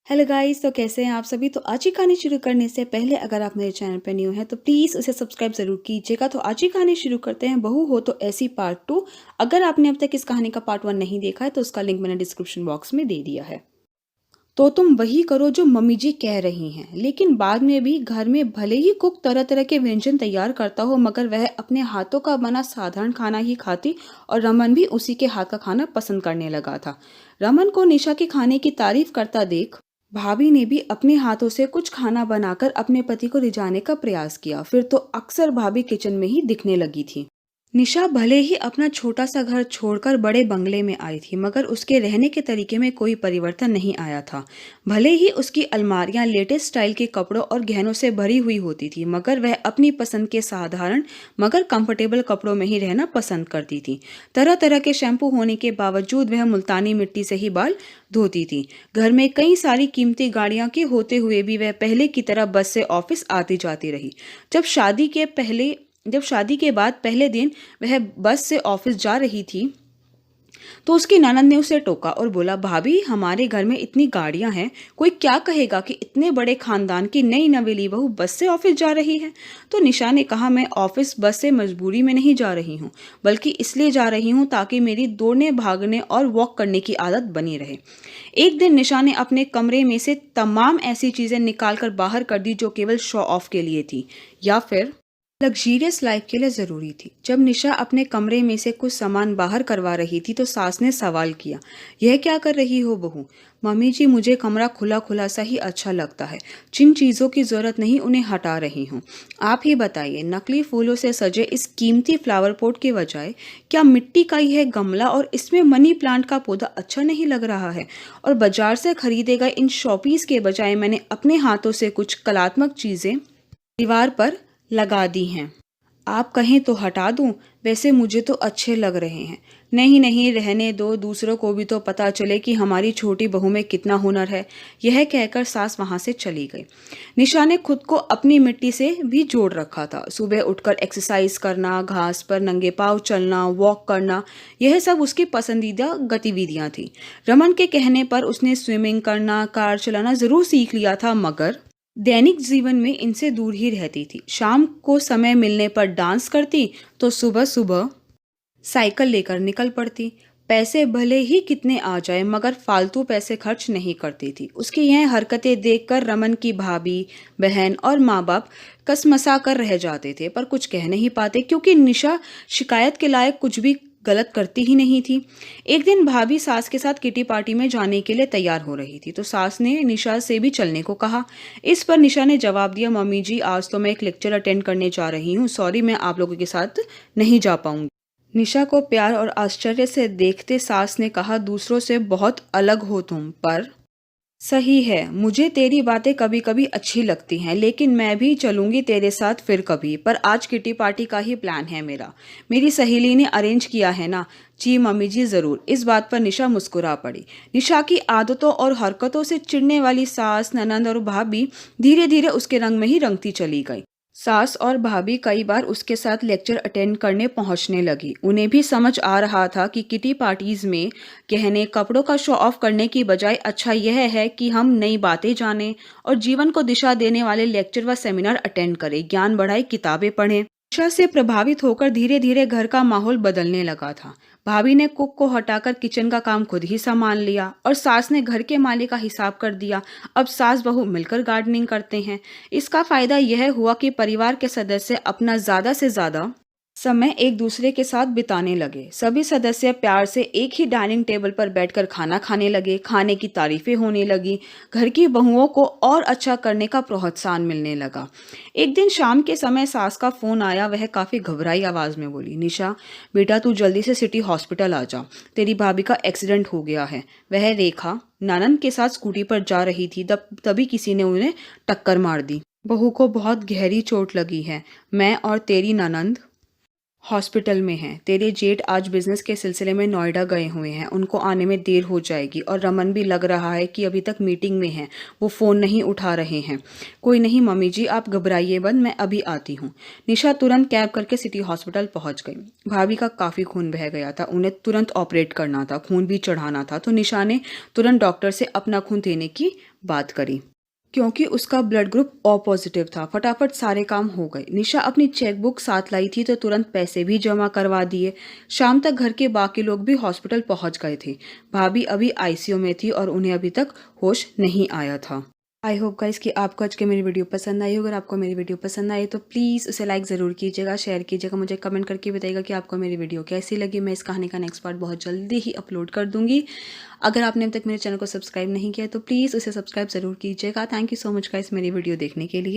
Hello guys, तो कैसे हैं आप सभी। तो आज की कहानी शुरू करने से पहले अगर आप मेरे चैनल पर न्यू हैं तो प्लीज़ उसे सब्सक्राइब ज़रूर कीजिएगा। तो आज की कहानी शुरू करते हैं, बहू हो तो ऐसी पार्ट 2। अगर आपने अब तक इस कहानी का पार्ट 1 नहीं देखा है तो उसका लिंक मैंने डिस्क्रिप्शन बॉक्स में दे दिया है। तो तुम वही करो जो मम्मी जी कह रही हैं, लेकिन बाद में भी घर में भले ही कुक तरह तरह के व्यंजन तैयार करता हो मगर वह अपने हाथों का बना साधारण खाना ही खाती। और रमन भी उसी के हाथ का खाना पसंद करने लगा था। रमन को निशा के खाने की तारीफ करता देख भाभी ने भी अपने हाथों से कुछ खाना बनाकर अपने पति को रिझाने का प्रयास किया। फिर तो अक्सर भाभी किचन में ही दिखने लगी थी। निशा भले ही अपना छोटा सा घर छोड़कर बड़े बंगले में आई थी मगर उसके रहने के तरीके में कोई परिवर्तन नहीं आया था। भले ही उसकी अलमारियां लेटेस्ट स्टाइल के कपड़ों और गहनों से भरी हुई होती थी मगर वह अपनी पसंद के साधारण मगर कंफर्टेबल कपड़ों में ही रहना पसंद करती थी। तरह तरह के शैम्पू होने के बावजूद वह मुल्तानी मिट्टी से ही बाल धोती थी। घर में कई सारी कीमती गाड़ियां के होते हुए भी वह पहले की तरह बस से ऑफिस आती जाती रही। जब शादी के बाद पहले दिन वह बस से ऑफिस जा रही थी तो उसकी ननद ने उसे टोका और बोला, भाभी हमारे घर में इतनी गाड़ियां हैं, कोई क्या कहेगा कि इतने बड़े खानदान की नई नवेली बहू बस से ऑफिस जा रही है। तो निशा ने कहा, मैं ऑफिस बस से मजबूरी में नहीं जा रही हूँ बल्कि इसलिए जा रही हूँ ताकि मेरी दौड़ने भागने और वॉक करने की आदत बनी रहे। एक दिन निशा ने अपने कमरे में से तमाम ऐसी चीजें निकाल कर बाहर कर दी जो केवल शो ऑफ के लिए थी या फिर लग्जीरियस लाइफ के लिए ज़रूरी थी। जब निशा अपने कमरे में से कुछ सामान बाहर करवा रही थी तो सास ने सवाल किया, यह क्या कर रही हो बहू। मम्मी जी, मुझे कमरा खुला खुला सा ही अच्छा लगता है, जिन चीज़ों की ज़रूरत नहीं उन्हें हटा रही हूँ। आप ही बताइए, नकली फूलों से सजे इस कीमती फ्लावर पॉट के बजाय क्या मिट्टी का यह गमला और इसमें मनी प्लांट का पौधा अच्छा नहीं लग रहा है। और बाजार से खरीदे गए इन शॉपीस के बजाय मैंने अपने हाथों से कुछ कलात्मक चीज़ें दीवार पर लगा दी हैं। आप कहें तो हटा दूं, वैसे मुझे तो अच्छे लग रहे हैं। नहीं नहीं, रहने दो, दूसरों को भी तो पता चले कि हमारी छोटी बहू में कितना हुनर है। यह कहकर सास वहां से चली गई। निशा ने खुद को अपनी मिट्टी से भी जोड़ रखा था। सुबह उठकर एक्सरसाइज करना, घास पर नंगे पांव चलना, वॉक करना, यह सब उसकी पसंदीदा गतिविधियां थी। रमन के कहने पर उसने स्विमिंग करना, कार चलाना जरूर सीख लिया था मगर दैनिक जीवन में इनसे दूर ही रहती थी। शाम को समय मिलने पर डांस करती तो सुबह सुबह साइकिल लेकर निकल पड़ती। पैसे भले ही कितने आ जाए मगर फालतू पैसे खर्च नहीं करती थी। उसकी यह हरकतें देखकर रमन की भाभी, बहन और माँ बाप कसमसा कर रह जाते थे पर कुछ कह नहीं पाते क्योंकि निशा शिकायत के लायक कुछ भी गलत करती ही नहीं थी। एक दिन भाभी सास के साथ किटी पार्टी में जाने के लिए तैयार हो रही थी तो सास ने निशा से भी चलने को कहा। इस पर निशा ने जवाब दिया, मम्मी जी आज तो मैं एक लेक्चर अटेंड करने जा रही हूँ, सॉरी मैं आप लोगों के साथ नहीं जा पाऊंगी। निशा को प्यार और आश्चर्य से देखते सास ने कहा, दूसरों से बहुत अलग हो तुम, पर सही है, मुझे तेरी बातें कभी कभी अच्छी लगती हैं लेकिन मैं भी चलूंगी तेरे साथ फिर कभी, पर आज किटी पार्टी का ही प्लान है मेरा। मेरी सहेली ने अरेंज किया है ना। जी मम्मी जी जरूर। इस बात पर निशा मुस्कुरा पड़ी। निशा की आदतों और हरकतों से चिढ़ने वाली सास, ननंद और भाभी धीरे धीरे उसके रंग में ही रंगती चली गई। सास और भाभी कई बार उसके साथ लेक्चर अटेंड करने पहुंचने लगी। उन्हें भी समझ आ रहा था कि किटी पार्टीज में गहने कपड़ों का शो ऑफ करने की बजाय अच्छा यह है कि हम नई बातें जानें और जीवन को दिशा देने वाले लेक्चर व सेमिनार अटेंड करें, ज्ञान बढ़ाए, किताबें पढ़ें। शिक्षा से प्रभावित होकर धीरे धीरे घर का माहौल बदलने लगा था। भाभी ने कुक को हटाकर किचन का काम खुद ही संभाल लिया और सास ने घर के माली का हिसाब कर दिया। अब सास बहू मिलकर गार्डनिंग करते हैं। इसका फायदा यह हुआ कि परिवार के सदस्य अपना ज्यादा से ज्यादा समय एक दूसरे के साथ बिताने लगे। सभी सदस्य प्यार से एक ही डाइनिंग टेबल पर बैठकर खाना खाने लगे। खाने की तारीफें होने लगी। घर की बहुओं को और अच्छा करने का प्रोत्साहन मिलने लगा। एक दिन शाम के समय सास का फोन आया। वह काफी घबराई आवाज में बोली, निशा बेटा तू जल्दी से सिटी हॉस्पिटल आ जा, तेरी भाभी का एक्सीडेंट हो गया है। वह रेखा ननंद के साथ स्कूटी पर जा रही थी तभी किसी ने उन्हें टक्कर मार दी। बहू को बहुत गहरी चोट लगी है। मैं और तेरी ननंद हॉस्पिटल में हैं। तेरे जेठ आज बिजनेस के सिलसिले में नोएडा गए हुए हैं, उनको आने में देर हो जाएगी। और रमन भी लग रहा है कि अभी तक मीटिंग में हैं, वो फ़ोन नहीं उठा रहे हैं। कोई नहीं मम्मी जी, आप घबराइए बंद, मैं अभी आती हूँ। निशा तुरंत कैब करके सिटी हॉस्पिटल पहुँच गई। भाभी का काफ़ी खून बह गया था, उन्हें तुरंत ऑपरेट करना था, खून भी चढ़ाना था। तो निशा ने तुरंत डॉक्टर से अपना खून देने की बात करी, क्योंकि उसका ब्लड ग्रुप ओ पॉजिटिव था। फटाफट सारे काम हो गए। निशा अपनी चेकबुक साथ लाई थी तो तुरंत पैसे भी जमा करवा दिए। शाम तक घर के बाकी लोग भी हॉस्पिटल पहुंच गए थे। भाभी अभी आईसीयू में थी और उन्हें अभी तक होश नहीं आया था। आई होप गाइस कि आपको आज की मेरी वीडियो पसंद आई हो। अगर आपको मेरी वीडियो पसंद आई तो प्लीज़ उसे लाइक ज़रूर कीजिएगा, शेयर कीजिएगा, मुझे कमेंट करके बताइएगा कि आपको मेरी वीडियो कैसी लगी। मैं इस कहानी का नेक्स्ट पार्ट बहुत जल्दी ही अपलोड कर दूंगी। अगर आपने अब तक मेरे चैनल को सब्सक्राइब नहीं किया तो प्लीज़ उसे सब्सक्राइब ज़रूर कीजिएगा। Thank you so much guys मेरी वीडियो देखने के लिए।